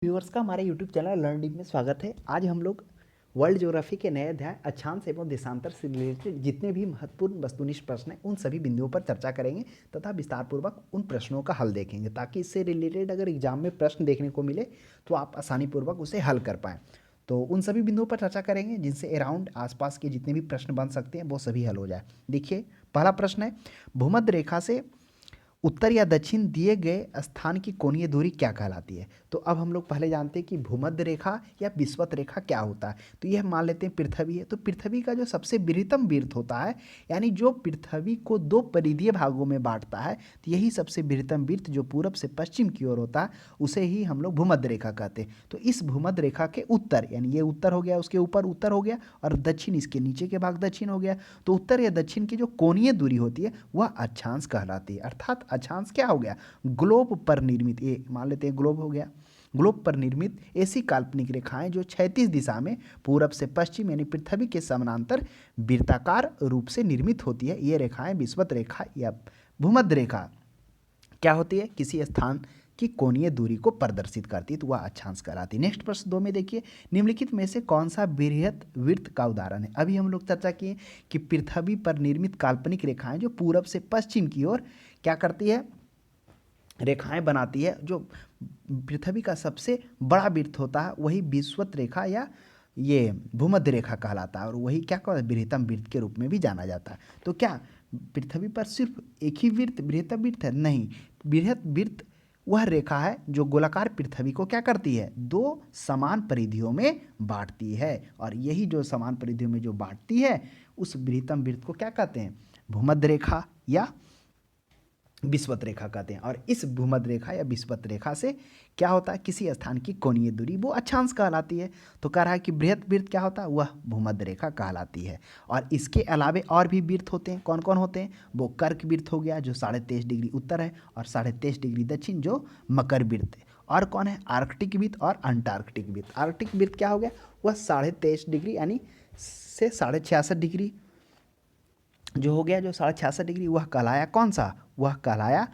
Viewers का हमारे YouTube channel learn deep में स्वागत है। आज हम लोग वर्ल्ड ज्योग्राफी के नए अध्याय अक्षांश एवं देशांतर से रिलेटेड जितने भी महत्वपूर्ण वस्तुनिष्ठ प्रश्न हैं उन सभी बिंदुओं पर चर्चा करेंगे तथा विस्तारपूर्वक उन प्रश्नों का हल देखेंगे ताकि इससे रिलेटेड अगर एग्जाम में प्रश्न देखने को मिले तो आप आसानीपूर्वक उसे हल कर पाएँ। तो उन सभी बिंदुओं पर चर्चा करेंगे जिनसे अराउंड आसपास के जितने भी प्रश्न बन सकते हैं वो सभी हल हो जाए। देखिए, पहला प्रश्न है, भूमध्य रेखा से उत्तर या दक्षिण दिए गए स्थान की कोणीय दूरी क्या कहलाती है। तो अब हम लोग पहले जानते हैं कि भूमध्य रेखा या विषुवत रेखा क्या होता है। तो यह मान लेते हैं पृथ्वी है, तो पृथ्वी का जो सबसे वृहत्तम वृत्त होता है, यानी जो पृथ्वी को दो परिधीय भागों में बांटता है, तो यही सबसे वृहत्तम वृत्त जो पूरब से पश्चिम की ओर होता है उसे ही हम लोग भूमध्य रेखा कहते हैं। तो इस भूमध्य रेखा के उत्तर, यानी ये उत्तर हो गया, उसके ऊपर उत्तर हो गया, और दक्षिण इसके नीचे के भाग दक्षिण हो गया। तो उत्तर या दक्षिण की जो कोणीय दूरी होती है वह अक्षांश कहलाती है। अर्थात अक्षांश क्या हो गया, ग्लोब पर निर्मित, ये मान लेते हैं ग्लोब हो गया, ग्लोब पर निर्मित ऐसी काल्पनिक रेखाएं जो क्षैतिज दिशा में पूरब से पश्चिम यानी पृथ्वी के समानांतर वृत्ताकार रूप से निर्मित होती है। ये रेखाएं विषुवत रेखा या भूमध्य रेखा क्या होती है, किसी स्थान की कोणीय दूरी को प्रदर्शित करती है, तो वह अक्षांश कहलाती है। नेक्स्ट प्रश्न 2 में देखिए, निम्नलिखित में से कौन सा बृहत वृत्त का उदाहरण है। अभी हम लोग चर्चा किए कि पृथ्वी पर निर्मित काल्पनिक रेखाएं जो पूरब से पश्चिम की ओर क्या करती है, रेखाएं बनाती है। जो पृथ्वी का सबसे बड़ा वृत्त होता है वही विषुवत रेखा या ये भूमध्य रेखा कहलाता है, और वही क्या कहता है, बृहत्तम वृत्त के रूप में भी जाना जाता है। तो क्या पृथ्वी पर सिर्फ एक ही वृत्त बृहत्तम वृत्त है? नहीं, बृहत वृत्त वह रेखा है जो गोलाकार पृथ्वी को क्या करती है, दो समान परिधियों में बांटती है, और यही जो समान परिधियों में जो बांटती है उस बृहत्तम वृत्त को क्या कहते हैं, भूमध्य रेखा या विषुवत रेखा कहते हैं। और इस भूमध्य रेखा या विषुवत रेखा से क्या होता है, किसी स्थान की कोणीय दूरी वो अक्षांश कहलाती है। तो कह रहा है कि बृहत वृत्त क्या होता है, वह भूमध्य रेखा कहलाती है। और इसके अलावे और भी वृत्त होते हैं, कौन कौन होते हैं, वो कर्क वृत्त हो गया जो 23.5 डिग्री उत्तर है, और 23.5 डिग्री दक्षिण जो मकर वृत्त है। और कौन है, आर्कटिक वृत्त और अंटार्कटिक वृत्त। आर्कटिक वृत्त क्या हो गया, वह 23.5 डिग्री यानी से 66.5 डिग्री जो हो गया, जो 66.5 डिग्री, वह कहलाया कौन सा, वह कहलाया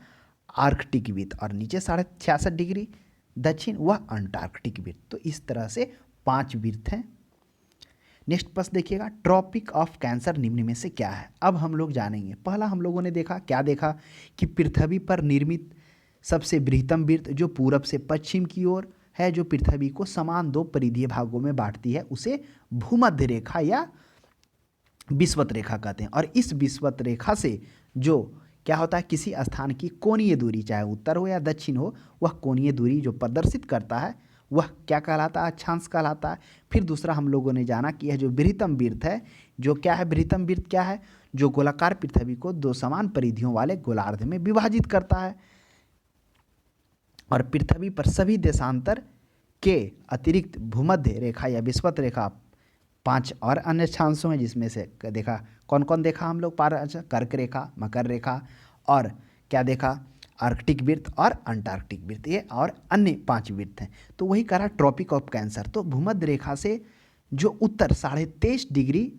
आर्कटिक वृत्त। और नीचे 66.5 डिग्री दक्षिण वह अंटार्कटिक वृत्त। तो इस तरह से 5 वृत्त हैं। नेक्स्ट प्रश्न देखिएगा, ट्रॉपिक ऑफ कैंसर निम्न में से क्या है। अब हम लोग जानेंगे, पहला हम लोगों ने देखा, क्या देखा कि पृथ्वी पर निर्मित सबसे बृहत्तम वृत्त जो पूरब से पश्चिम की ओर है, जो पृथ्वी को समान दो परिधीय भागों में बांटती है, उसे भूमध्य रेखा या विषुवत रेखा कहते हैं। और इस विषुवत रेखा से जो क्या होता है, किसी स्थान की कोणीय दूरी, चाहे उत्तर हो या दक्षिण हो, वह कोणीय दूरी जो प्रदर्शित करता है वह क्या कहलाता है, अक्षांश कहलाता है। फिर दूसरा हम लोगों ने जाना कि यह जो बृहत्तम वृत्त है, जो क्या है, बृहत्तम वृत्त क्या है, जो गोलाकार पृथ्वी को दो समान परिधियों वाले गोलार्ध में विभाजित करता है। और पृथ्वी पर सभी देशांतर के अतिरिक्त भूमध्य रेखा या विषुवत रेखा 5 और अन्य अक्षांशों हैं, जिसमें से देखा कौन कौन देखा हम लोग, कर्क रेखा, मकर रेखा, और क्या देखा, आर्कटिक वृत्त और अंटार्कटिक वृत्त, ये और अन्य 5 वृत्त हैं। तो वही करा ट्रॉपिक ऑफ कैंसर। तो भूमध्य रेखा से जो उत्तर 23.5 डिग्री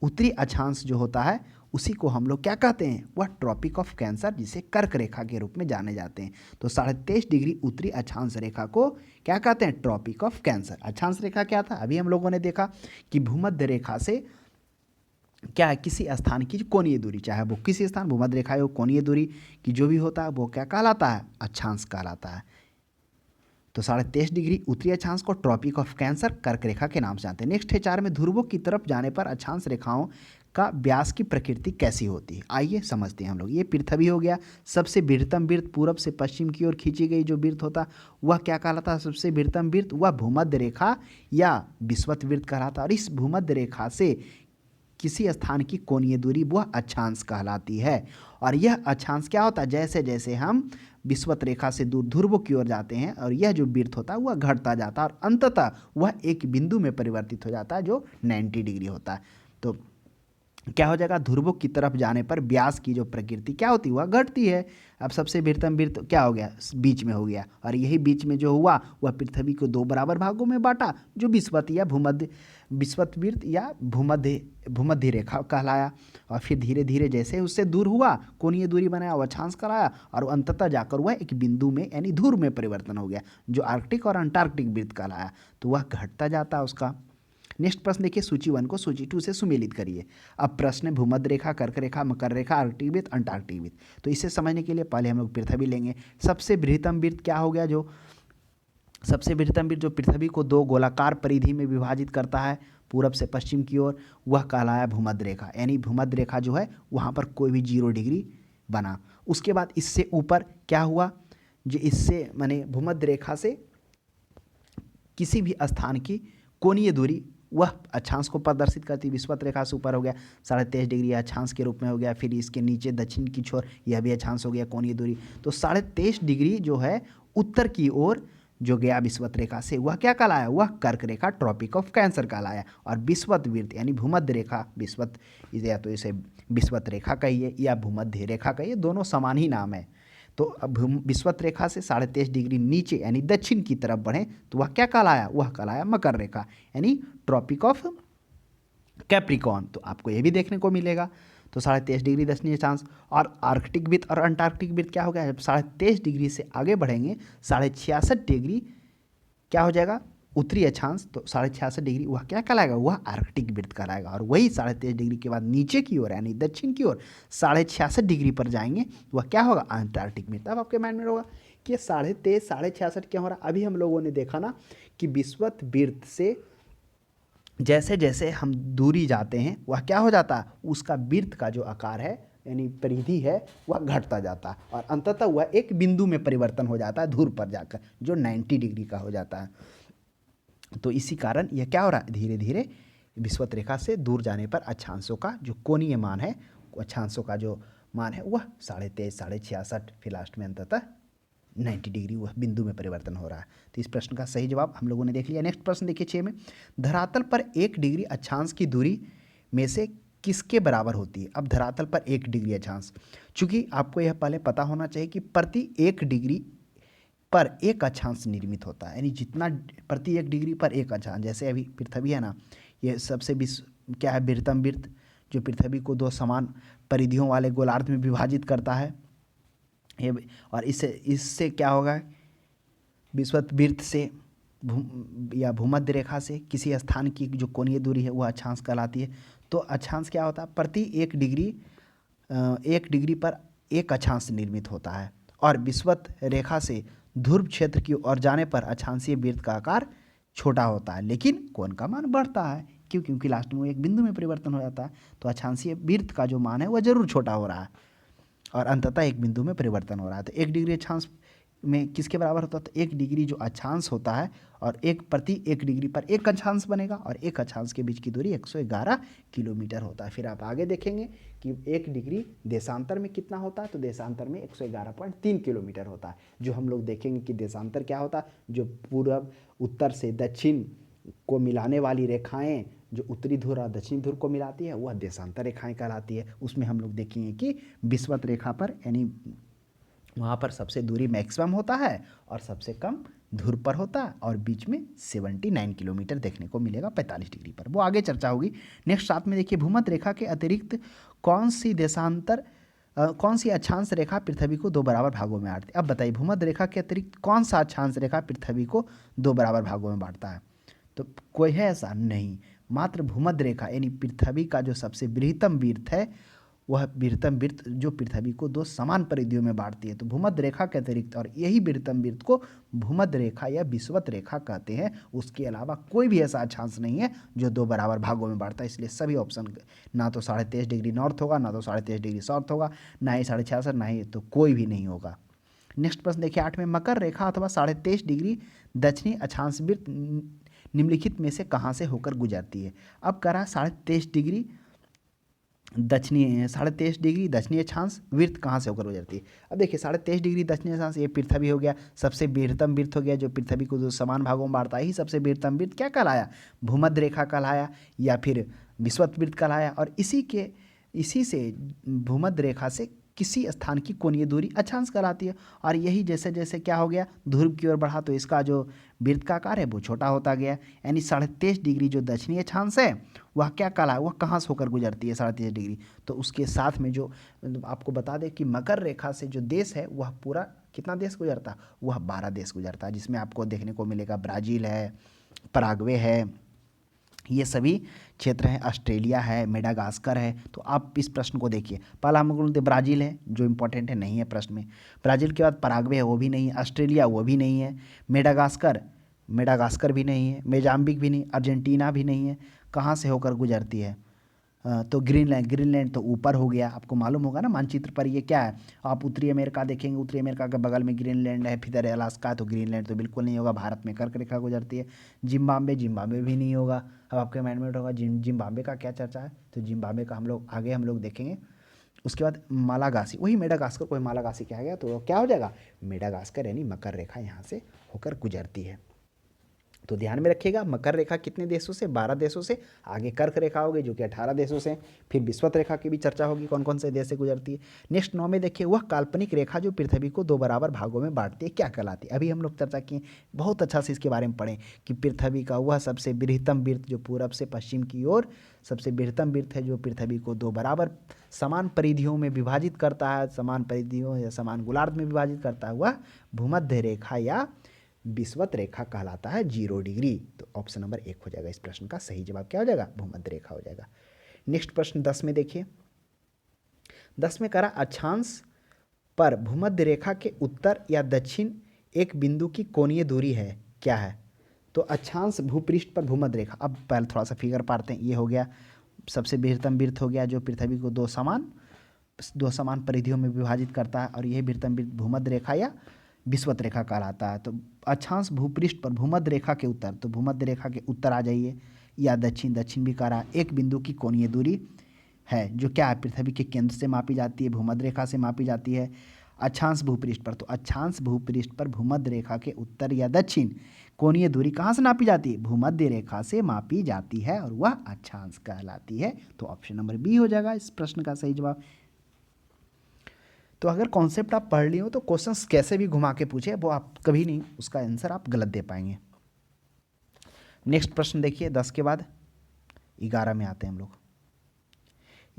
उत्तरी अक्षांश जो होता है उसी को हम लोग क्या कहते हैं, वह ट्रॉपिक ऑफ कैंसर, जिसे कर्क रेखा के रूप में जाने जाते हैं। तो 23.5 डिग्री उत्तरी अक्षांश रेखा को क्या कहते हैं, ट्रॉपिक ऑफ कैंसर। अक्षांश रेखा क्या था, अभी हम लोगों ने देखा कि भूमध्य रेखा से क्या है, किसी स्थान की कोणीय दूरी, चाहे वो किसी स्थान, भूमध्य रेखा है वो कोणीय दूरी की जो भी होता है वो क्या कहलाता है, अक्षांश कहलाता है। तो 23.5 डिग्री उत्तरी अक्षांश को ट्रॉपिक ऑफ कैंसर, कर्क रेखा के नाम से जानते हैं। नेक्स्ट है 4 में, ध्रुवों की तरफ जाने पर अक्षांश रेखाओं का व्यास की प्रकृति कैसी होती है। आइए समझते हैं हम लोग। ये पृथ्वी हो गया, सबसे बृहत्तम वृत्त पूरब से पश्चिम की ओर खींची गई जो वृत्त होता वह क्या कहलाता है, सबसे बृहत्तम वृत्त वह भूमध्य रेखा या विषुवत वृत्त कहलाता है। और इस भूमध्य रेखा से किसी स्थान की कोणीय दूरी वह अक्षांश कहलाती है। और यह अक्षांश क्या होता है, जैसे जैसे हम विषुवत रेखा से दूर ध्रुवों की ओर जाते हैं और यह जो वृत्त होता है वह घटता जाता है, और अंततः वह एक बिंदु में परिवर्तित हो जाता है जो 90 डिग्री होता है। तो क्या हो जाएगा, ध्रुवों की तरफ जाने पर व्यास की जो प्रकृति क्या होती है वह घटती है। अब सबसे वृहत्तम वृत्त क्या हो गया, बीच में हो गया, और यही बीच में जो हुआ वह पृथ्वी को दो बराबर भागों में बांटा, जो विषुवत या भूमध्य, विषुवत वृत्त या भूमध्य भूमध्य रेखा कहलाया। और फिर धीरे धीरे जैसे उससे दूर हुआ, कोणीय दूरी बनाया, वह अक्षांश कहलाया, और अंततः जाकर वह एक बिंदु में यानी ध्रुव में परिवर्तन हो गया, जो आर्कटिक और अंटार्कटिक वृत्त कहलाया। तो वह घटता जाता उसका। नेक्स्ट प्रश्न देखिए, सूची 1 को सूची 2 से सुमेलित करिए। अब प्रश्न है भूमध्य रेखा, कर्क रेखा, मकर रेखा, आर्कटिक वृत्त, अंटार्कटिक वृत्त। तो इसे समझने के लिए पहले हम लोग पृथ्वी लेंगे। सबसे बृहत्तम वृत्त क्या हो गया, जो सबसे बृहत्तम वृत्त जो पृथ्वी को दो गोलाकार परिधि में विभाजित करता है पूरब से पश्चिम की ओर, वह कहलाया भूमध्य रेखा। यानी भूमध्य रेखा जो है वहाँ पर कोई भी 0 डिग्री बना। उसके बाद इससे ऊपर क्या हुआ, जो इससे माने भूमध्य रेखा से किसी भी स्थान की कोणीय दूरी वह अक्षांश को प्रदर्शित करती, विषुवत रेखा से ऊपर हो गया 23.5 डिग्री अक्षांश के रूप में हो गया। फिर इसके नीचे दक्षिण की छोर यह भी अक्षांश हो गया कोणीय दूरी। तो 23.5 डिग्री जो है उत्तर की ओर जो गया विषुवत रेखा से, वह क्या कहलाया, वह कर्क रेखा, ट्रॉपिक ऑफ कैंसर कहलाया। और विषुवत वृत्त यानी भूमध्य रेखा, विषुवत या तो इसे विषुवत रेखा कहिए या भूमध्य रेखा कहिए, दोनों समान ही नाम है। तो अब विषुवत रेखा से 23.5 डिग्री नीचे यानी दक्षिण की तरफ बढ़े तो वह क्या कहलाया, वह कहलाया मकर रेखा यानी ट्रॉपिक ऑफ कैप्रिकॉन। तो आपको ये भी देखने को मिलेगा। तो 23.5 डिग्री दक्षिणी अक्षांश। और आर्कटिक वृत्त और अंटार्कटिक वृत्त क्या हो गया, जब 23.5 डिग्री से आगे बढ़ेंगे 66.5 डिग्री क्या हो जाएगा, उत्तरी अक्षांश। तो 66.5 डिग्री वह क्या कहलाएगा, वह आर्कटिक वृत्त कहलाएगा। और वही 23.5 डिग्री के बाद नीचे की ओर यानी दक्षिण की ओर 66.5 डिग्री पर जाएंगे, वह क्या होगा, अंटार्कटिक वृत्त। अब आपके माइंड में होगा कि 23.5 66.5 क्या हो रहा है। अभी हम लोगों ने देखा ना कि विषुवत वृत्त से जैसे जैसे हम दूरी जाते हैं वह क्या हो जाता है, उसका वृत्त का जो आकार है यानी परिधि है वह घटता जाता है, और अंततः वह एक बिंदु में परिवर्तन हो जाता है ध्रुव पर जाकर, जो 90 डिग्री का हो जाता है। तो इसी कारण यह क्या हो रहा है, धीरे धीरे विषुवत रेखा से दूर जाने पर अक्षांशों का जो कोणीय मान है, अक्षांशों का जो मान है वह 23.5 66.5 फिर लास्ट में अंततः 90 डिग्री वह बिंदु में परिवर्तन हो रहा है। तो इस प्रश्न का सही जवाब हम लोगों ने देख लिया। नेक्स्ट प्रश्न देखिए 6 में, धरातल पर 1 डिग्री अक्षांश की दूरी में से किसके बराबर होती है। अब धरातल पर 1 डिग्री अक्षांश, चूंकि आपको यह पहले पता होना चाहिए कि प्रति 1 डिग्री पर एक अक्षांश निर्मित होता है, यानी जितना प्रति 1 डिग्री पर एक अक्षांश। जैसे अभी पृथ्वी है ना, ये सबसे क्या है, बृहत्तम वृत्त जो पृथ्वी को 2 समान परिधियों वाले गोलार्ध में विभाजित करता है। ये और इससे क्या होगा, विषुवत वृत्त से या भूमध्य रेखा से किसी स्थान की जो कोणीय दूरी है वह अक्षांश कहलाती है। तो अक्षांश क्या होता है, प्रति 1 डिग्री पर एक अक्षांश निर्मित होता है। और विषुवत रेखा से ध्रुव क्षेत्र की ओर जाने पर अक्षांशीय वृत्त का आकार छोटा होता है, लेकिन कोण का मान बढ़ता है। क्यों, क्योंकि लास्ट में वो एक बिंदु में परिवर्तन हो जाता है। तो अक्षांशीय वृत्त का जो मान है वह जरूर छोटा हो रहा है और अंततः एक बिंदु में परिवर्तन हो रहा है। तो 1 डिग्री अक्षांश में किसके बराबर होता है, तो 1 डिग्री जो अक्षांश होता है और प्रति 1 डिग्री पर एक अक्षांश बनेगा, और एक अक्षांश के बीच की दूरी 111 किलोमीटर होता है। फिर आप आगे देखेंगे कि 1 डिग्री देशांतर में कितना होता है, तो देशांतर में 111.3 किलोमीटर होता है। जो हम लोग देखेंगे कि देशांतर क्या होता है, जो पूर्व उत्तर से दक्षिण को मिलाने वाली रेखाएं जो उत्तरी ध्रुव और दक्षिणी ध्रुव को मिलाती है वह देशांतर रेखाएं कहलाती है। उसमें हम लोग देखेंगे कि विषुवत रेखा पर यानी वहाँ पर सबसे दूरी मैक्सिमम होता है और सबसे कम ध्रुव पर होता है, और बीच में 79 किलोमीटर देखने को मिलेगा 45 डिग्री पर। वो आगे चर्चा होगी। नेक्स्ट साथ में देखिए, भूमध्य रेखा के अतिरिक्त कौन सी अक्षांश रेखा पृथ्वी को 2 बराबर भागों में बांटती है। अब बताइए, भूमध्य रेखा के अतिरिक्त कौन सा अक्षांश रेखा पृथ्वी को 2 बराबर भागों में बांटता है, तो कोई है ऐसा नहीं, मात्र भूमध्य रेखा यानी पृथ्वी का जो सबसे बृहत्तम वृत्त है वह बृहत्तम वृत्त जो पृथ्वी को 2 समान परिधियों में बांटती है। तो भूमध्य रेखा के अतिरिक्त, और यही बृहत्तम वृत्त को भूमध्य रेखा या विषुवत रेखा कहते हैं, उसके अलावा कोई भी ऐसा अक्षांश नहीं है जो 2 बराबर भागों में बांटता है। इसलिए सभी ऑप्शन ना तो 23.5 डिग्री नॉर्थ होगा, ना तो 23.5 डिग्री साउथ होगा, ना ही 66.5, ना ही तो कोई भी नहीं होगा। नेक्स्ट प्रश्न देखिए 8 में, मकर रेखा अथवा 23.5 डिग्री दक्षिणी अक्षांश वृत्त निम्नलिखित में से कहाँ से होकर गुजरती है। अब करा 23.5 डिग्री दक्षिणी अक्षांश वृत्त कहाँ से होकर गुजरती है। अब देखिए 23.5 डिग्री दक्षिणी अक्षांश ये पृथ्वी हो गया, सबसे बृहत्तम वृत्त हो गया जो पृथ्वी को 2 समान भागों में बांटता है। ही सबसे बृहत्तम वृत्त क्या कहलाया, भूमध्य रेखा कहलाया, या फिर विषुवत वृत्त कहलाया। और इसी से भूमध्य रेखा से किसी स्थान की कोणीय दूरी अक्षांश कहलाती है। और यही जैसे जैसे क्या हो गया, ध्रुव की ओर बढ़ा तो इसका जो वृत्त का आकार है वो छोटा होता गया। यानी 23.5 डिग्री जो दक्षिणी अक्षांश है वह क्या कहला, वह कहाँ से होकर गुजरती है 23.5 डिग्री। तो उसके साथ में जो आपको बता दें कि मकर रेखा से जो देश है वह पूरा कितना देश गुजरता, वह 12 देश गुजरता है, जिसमें आपको देखने को मिलेगा ब्राज़ील है, पराग्वे है, ये सभी क्षेत्र हैं, ऑस्ट्रेलिया है, मेडागास्कर है। तो आप इस प्रश्न को देखिए, पहला हम बोलते ब्राज़ील है जो इंपॉर्टेंट है, नहीं है प्रश्न में। ब्राज़ील के बाद पराग्वे है, वो भी नहीं है। ऑस्ट्रेलिया वो भी नहीं है। मेडागास्कर भी नहीं है। मोजाम्बिक भी नहीं, अर्जेंटीना भी नहीं है। कहाँ से होकर गुजरती है, तो ग्रीनलैंड तो ऊपर हो गया, आपको मालूम होगा ना मानचित्र पर ये क्या है। आप उत्तरी अमेरिका देखेंगे, उत्तरी अमेरिका के बगल में ग्रीनलैंड है, फिर अलास्का, तो ग्रीनलैंड तो बिल्कुल नहीं होगा। भारत में कर्क रेखा गुजरती है। जिम्बाब्वे भी नहीं होगा। अब आपके माइंड में होगा जिम्बाब्वे का क्या चर्चा है, तो जिम्बाब्वे का हम लोग देखेंगे। उसके बाद मालागासी, वही मेडागास्कर को मालागासी कहा गया, तो क्या हो जाएगा मेडागास्कर, यानी मकर रेखा यहाँ से होकर गुजरती है। तो ध्यान में रखिएगा, मकर रेखा कितने देशों से, 12 देशों से। आगे कर्क रेखा होगी जो कि 18 देशों से। फिर विषुवत रेखा की भी चर्चा होगी, कौन कौन से देश से गुजरती है। नेक्स्ट 9 में देखिए, वह काल्पनिक रेखा जो पृथ्वी को 2 बराबर भागों में बांटती है क्या कहलाती है। अभी हम लोग चर्चा किए, बहुत अच्छा से इसके बारे में पढ़ें कि पृथ्वी का वह सबसे बृहत्तम वृत्त जो पूरब से पश्चिम की ओर सबसे बृहत्तम वृत्त है, जो पृथ्वी को 2 बराबर समान परिधियों में विभाजित करता है, समान परिधियों या समान गोलार्ध में विभाजित करता है, वह भूमध्य रेखा या विषुवत रेखा कहलाता है, 0 डिग्री। तो ऑप्शन नंबर 1 हो जाएगा इस प्रश्न का सही जवाब, क्या हो जाएगा भूमध्य रेखा हो जाएगा। नेक्स्ट प्रश्न 10 में देखिए, 10 में करा अक्षांश पर भूमध्य रेखा के उत्तर या दक्षिण एक बिंदु की कोणीय दूरी है, क्या है। तो अक्षांश भूपृष्ठ पर भूमध्य रेखा, अब पहले थोड़ा सा फिगर पाते हैं। ये हो गया सबसे बृहत्तम वृत्त हो गया जो पृथ्वी को दो समान परिधियों में विभाजित करता है, और यही बृहत्तम वृत्त भूमध्य रेखा या विषुवत रेखा कहलाता है। तो अक्षांश भूपृष्ठ पर भूमध्य रेखा के उत्तर, तो भूमध्य रेखा के उत्तर आ जाइए, या दक्षिण भी कह रहा है, एक बिंदु की कोणीय दूरी है जो क्या है पृथ्वी के केंद्र से मापी जाती है, भूमध्य रेखा से मापी जाती है। अक्षांश भूपृष्ठ पर, तो अक्षांश भूपृष्ठ पर भूमध्य रेखा के उत्तर या दक्षिण कोणीय दूरी कहाँ से नापी जाती है, भूमध्य रेखा से मापी जाती है, और वह अक्षांश कहलाती है। तो ऑप्शन नंबर बी हो जाएगा इस प्रश्न का सही जवाब। तो अगर कॉन्सेप्ट आप पढ़ लिए हो तो क्वेश्चंस कैसे भी घुमा के पूछे वो आप कभी नहीं उसका आंसर आप गलत दे पाएंगे। नेक्स्ट प्रश्न देखिए, 10 के बाद 11 में आते हैं हम लोग।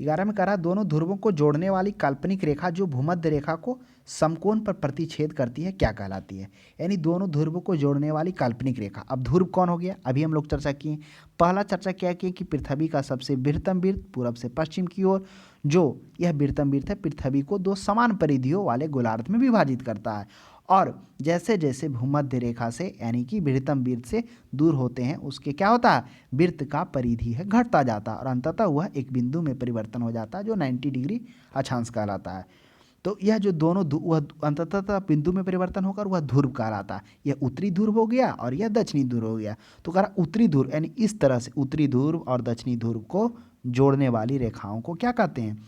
11 में कह रहा, दोनों ध्रुवों को जोड़ने वाली काल्पनिक रेखा जो भूमध्य रेखा को समकोण पर प्रतिच्छेद करती है क्या कहलाती है। यानी दोनों ध्रुवों को जोड़ने वाली काल्पनिक रेखा। अब ध्रुव कौन हो गया, अभी हम लोग चर्चा किए। पहला चर्चा क्या किए कि पृथ्वी का सबसे बृहत्तम वृत्त पूरब से पश्चिम की ओर, जो यह बृहत्तम वृत्त है पृथ्वी को 2 समान परिधियों वाले गोलार्ध में विभाजित करता है, और जैसे जैसे भूमध्य रेखा से यानी कि बृहत्तम वृत्त से दूर होते हैं उसके क्या होता है, वृत्त का परिधि है घटता जाता है, और अंततः वह एक बिंदु में परिवर्तन हो जाता है जो 90 डिग्री अक्षांश कहलाता है। तो यह जो दोनों वह अंततः बिंदु में परिवर्तन होकर वह ध्रुव कहलाता है। यह उत्तरी ध्रुव हो गया और यह दक्षिणी ध्रुव हो गया। तो कह उत्तरी ध्रुव यानी इस तरह से उत्तरी ध्रुव और दक्षिणी ध्रुव को जोड़ने वाली रेखाओं को क्या कहते हैं,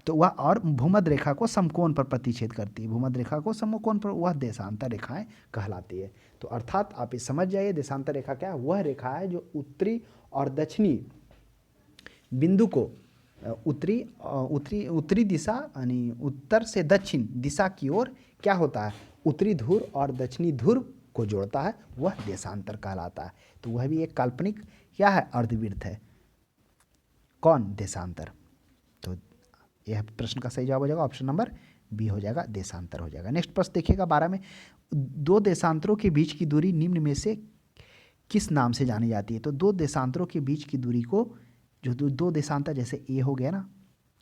तो वह और भूमध्य रेखा को समकोण पर प्रतिच्छेद करती है। भूमध्य रेखा को समकोण पर वह देशांतर रेखाएं कहलाती है। तो अर्थात आप ये समझ जाइए, देशांतर रेखा क्या है, वह रेखा है जो उत्तरी और दक्षिणी बिंदु को उत्तरी दिशा यानी उत्तर से दक्षिण दिशा की ओर क्या होता है, उत्तरी ध्रुव और दक्षिणी ध्रुव को जोड़ता है, वह देशांतर कहलाता है। तो वह भी एक काल्पनिक क्या है, अर्धवृत्त है। कौन, देशांतर। तो यह प्रश्न का सही जवाब हो जाएगा ऑप्शन नंबर बी हो जाएगा, देशांतर हो जाएगा। नेक्स्ट प्रश्न देखिएगा 12 में, 2 देशांतरों के बीच की दूरी निम्न में से किस नाम से जानी जाती है। तो 2 देशांतरों के बीच की दूरी को, जो 2 देशांतर जैसे ए हो गया ना,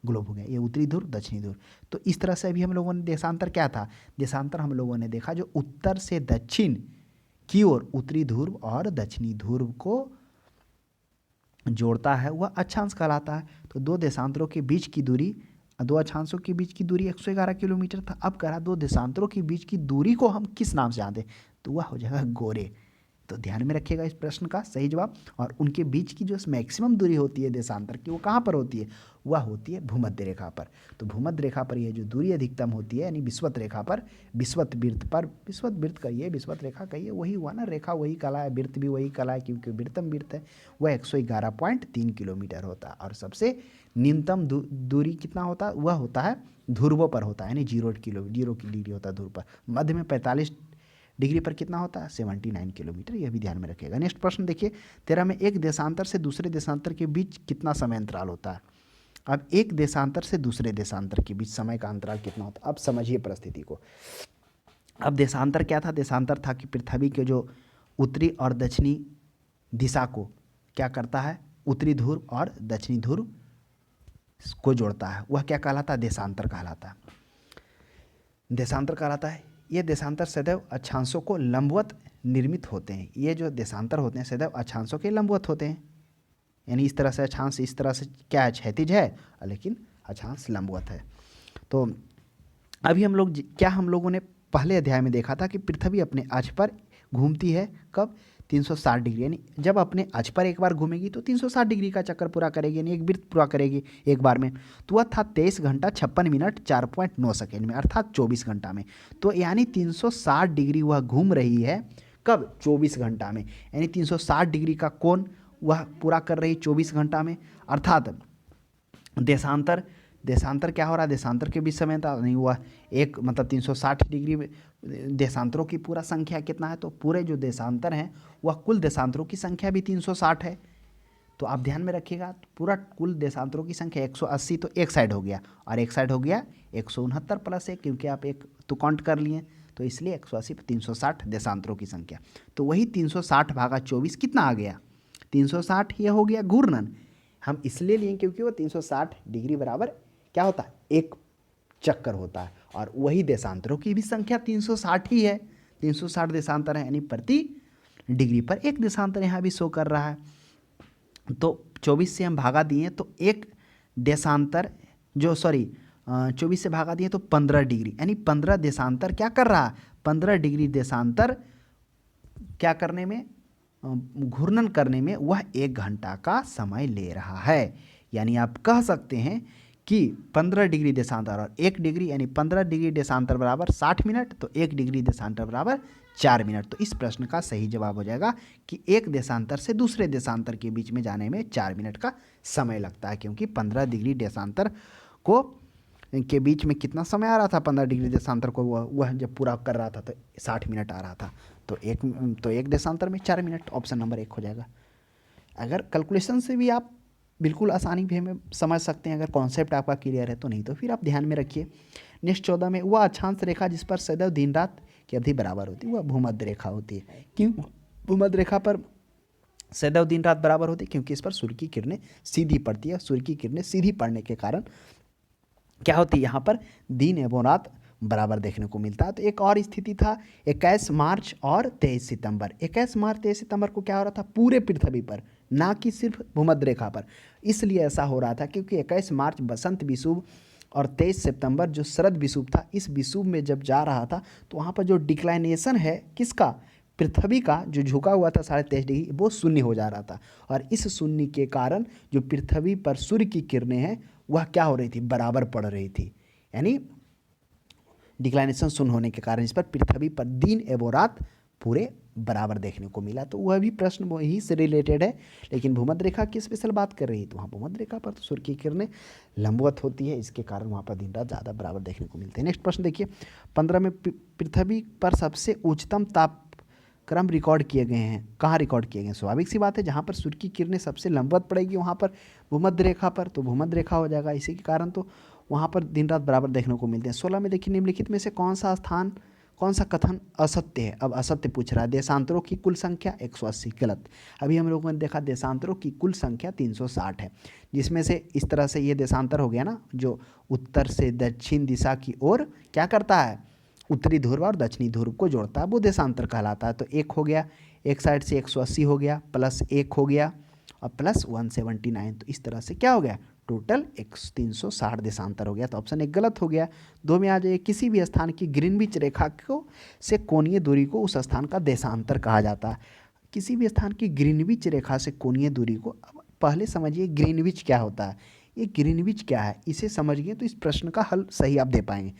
ग्लोब हो गया, ये उत्तरी ध्रुव दक्षिणी ध्रुव, तो इस तरह से अभी हम लोगों ने देशांतर क्या था, देशांतर हम लोगों ने देखा जो उत्तर से दक्षिण की ओर उत्तरी ध्रुव और दक्षिणी ध्रुव को जोड़ता है, वह अक्षांश कहलाता है। तो 2 देशांतरों के बीच की दूरी, 2 अक्षांशों के बीच की दूरी 111 किलोमीटर था। अब कह रहा 2 देशांतरों के बीच की दूरी को हम किस नाम से जानते हैं, तो वह हो जाएगा गोरे, तो ध्यान में रखिएगा इस प्रश्न का सही जवाब। और उनके बीच की जो मैक्सिमम दूरी होती है देशांतर की, वो कहाँ पर होती है? वह होती है भूमध्य रेखा पर। तो भूमध्य रेखा पर यह जो दूरी अधिकतम होती है, यानी विषुवत रेखा पर, विषुवत वृत्त पर, विषुवत वृत्त कहिए, विषुवत रेखा कहिए, वही हुआ ना, रेखा वही कला है, वृत्त भी वही कला है, क्योंकि वृत्तम वृत्त है, वह 111.3 किलोमीटर होता है। और सबसे न्यूनतम दूरी कितना होता है? वह होता है ध्रुवों पर होता है, यानी 0 डिग्री होता है ध्रुव पर। मध्य में 45 डिग्री पर कितना होता है? 79 किलोमीटर। यह भी ध्यान में रखिएगा। नेक्स्ट प्रश्न देखिए 13 में, एक देशांतर से दूसरे देशांतर के बीच कितना समय अंतराल होता है? अब एक देशांतर से दूसरे देशांतर के बीच समय का अंतराल कितना होता है? अब समझिए परिस्थिति को। अब देशांतर क्या था? देशांतर था कि पृथ्वी के जो उत्तरी और दक्षिणी दिशा को क्या करता है? उत्तरी ध्रुव और दक्षिणी ध्रुव को जोड़ता है, वह क्या कहलाता है? देशांतर कहलाता है। देशांतर कहलाता है। ये देशांतर सदैव अक्षांशों को लंबवत निर्मित होते हैं। ये जो देशांतर होते हैं सदैव अक्षांशों के लंबवत होते हैं, यानी इस तरह से अक्षांश इस तरह से क्या है? क्षैतिज है, लेकिन अक्षांश लंबवत है। तो अभी हम लोगों ने पहले अध्याय में देखा था कि पृथ्वी अपने अक्ष पर घूमती है कब? 360 डिग्री, यानी जब अपने अक्ष पर एक बार घूमेगी तो 360 डिग्री का चक्कर पूरा करेगी, यानी एक वृत्त पूरा करेगी एक बार में। तो वह था 23 घंटा 56 मिनट 4.9 सेकेंड में, अर्थात 24 घंटा में। तो यानी 360 डिग्री वह घूम रही है कब? 24 घंटा में, यानी 360 डिग्री का कोण वह पूरा कर रही 24 घंटा में। अर्थात देशांतर क्या हो रहा है? देशांतर के बीच समय था नहीं हुआ एक, मतलब 360 डिग्री में देशांतरों की पूरा संख्या कितना है? तो पूरे जो देशांतर हैं वह कुल देशांतरों की संख्या भी 360 है। तो आप ध्यान में रखिएगा, पूरा कुल देशांतरों की संख्या 180, तो एक साइड हो गया, और एक साइड हो गया 169 प्लस 1, क्योंकि आप एक तो काउंट कर लिए, तो इसलिए 180 पर 360 देशांतरों की संख्या। तो वही 360 भागा 24 कितना आ गया? 360। ये हो गया घूर्णन। हम इसलिए लिए क्योंकि वो 360 डिग्री बराबर क्या होता है? एक चक्कर होता है। और वही देशांतरों की भी संख्या 360 ही है, 360 देशांतर है, यानी प्रति डिग्री पर एक देशांतर यहाँ भी शो कर रहा है। तो 24 से हम भागा दिए तो एक देशांतर 24 से भागा दिए तो 15 डिग्री, यानी 15 देशांतर क्या कर रहा है? 15 डिग्री देशांतर क्या करने में? घूर्णन करने में वह 1 घंटा का समय ले रहा है। यानी आप कह सकते हैं कि 15 डिग्री देशांतर और 1 डिग्री, यानी 15 डिग्री देशांतर बराबर 60 मिनट, तो 1 डिग्री देशांतर बराबर 4 मिनट। तो इस प्रश्न का सही जवाब हो जाएगा कि एक देशांतर से दूसरे देशांतर के बीच में जाने में 4 मिनट का समय लगता है, क्योंकि 15 डिग्री देशांतर को के बीच में कितना समय आ रहा था? 15 डिग्री देशांतर को वह जब पूरा कर रहा था तो 60 मिनट आ रहा था। तो एक देशांतर में 4 मिनट, ऑप्शन नंबर 1 हो जाएगा। अगर कैलकुलेशन से भी आप बिल्कुल आसानी भी हमें समझ सकते हैं, अगर कॉन्सेप्ट आपका क्लियर है तो, नहीं तो फिर आप ध्यान में रखिए। नेक्स्ट 14 में, वह अक्षांश रेखा जिस पर सदैव दिन रात की अवधि बराबर होती है वह भूमध्य रेखा होती है। क्यों भूमध्य रेखा पर सदैव दिन रात बराबर होती है? क्योंकि इस पर सूर्य की किरणें सीधी पड़ती है। सूर्य की किरणें सीधी पड़ने के कारण क्या होती है? यहाँ पर दिन एवं रात बराबर देखने को मिलता है। तो एक और स्थिति था 21 मार्च और 23 सितंबर। 21 मार्च 23 सितंबर को क्या हो रहा था? पूरे पृथ्वी पर, ना कि सिर्फ भूमध्य रेखा पर। इसलिए ऐसा हो रहा था क्योंकि 21 मार्च बसंत विषुव और 23 सितंबर जो शरद विषुव था, इस विषुव में जब जा रहा था तो वहाँ पर जो डिक्लाइनेशन है किसका? पृथ्वी का जो झुका हुआ था 23.5 डिग्री, वो शून्य हो जा रहा था। और इस शून्य के कारण जो पृथ्वी पर सूर्य की किरणें हैं वह क्या हो रही थी? बराबर पड़ रही थी। यानी डिक्लाइनेशन शून्य होने के कारण इस पर पृथ्वी पर दिन एवं रात पूरे बराबर देखने को मिला। तो वह भी प्रश्न वही से रिलेटेड है, लेकिन भूमध्य रेखा की स्पेशल बात कर रही है। तो वहाँ भूमध्य रेखा पर तो सूर्य की किरणें लंबवत होती है, इसके कारण वहाँ पर दिन रात ज़्यादा बराबर देखने को मिलते हैं। नेक्स्ट प्रश्न देखिए 15 में, पृथ्वी पर सबसे उच्चतम तापक्रम रिकॉर्ड किए गए हैं। कहाँ रिकॉर्ड किए गए? स्वाभाविक सी बात है, जहाँ पर सूर्य की किरणें सबसे लंबवत पड़ेगी वहाँ पर भूमध्य रेखा पर, तो भूमध्य रेखा हो जाएगा। इसी के कारण तो वहाँ पर दिन रात बराबर देखने को मिलते हैं। 16 में देखिए, निम्नलिखित में से कौन सा कथन असत्य है? अब असत्य पूछ रहा है। देशांतरों की कुल संख्या 180, गलत। अभी हम लोगों ने देखा देशांतरों की कुल संख्या 360 है, जिसमें से इस तरह से ये देशांतर हो गया ना, जो उत्तर से दक्षिण दिशा की ओर क्या करता है? उत्तरी ध्रुव और दक्षिणी ध्रुव को जोड़ता है, वो देशांतर कहलाता है। तो एक हो गया, एक साइड से 180 हो गया, प्लस 1 हो गया और प्लस 179, तो इस तरह से क्या हो गया? टोटल 360 देशांतर हो गया। तो ऑप्शन 1 गलत हो गया। 2 में आ जाइए, किसी भी स्थान की ग्रीनविच रेखा को से कोणीय दूरी को उस स्थान का देशांतर कहा जाता है। किसी भी स्थान की ग्रीनविच रेखा से कोणीय दूरी को, अब पहले समझिए ग्रीनविच क्या होता है। ये ग्रीनविच क्या है, इसे समझ गए तो इस प्रश्न का हल सही आप दे पाएंगे।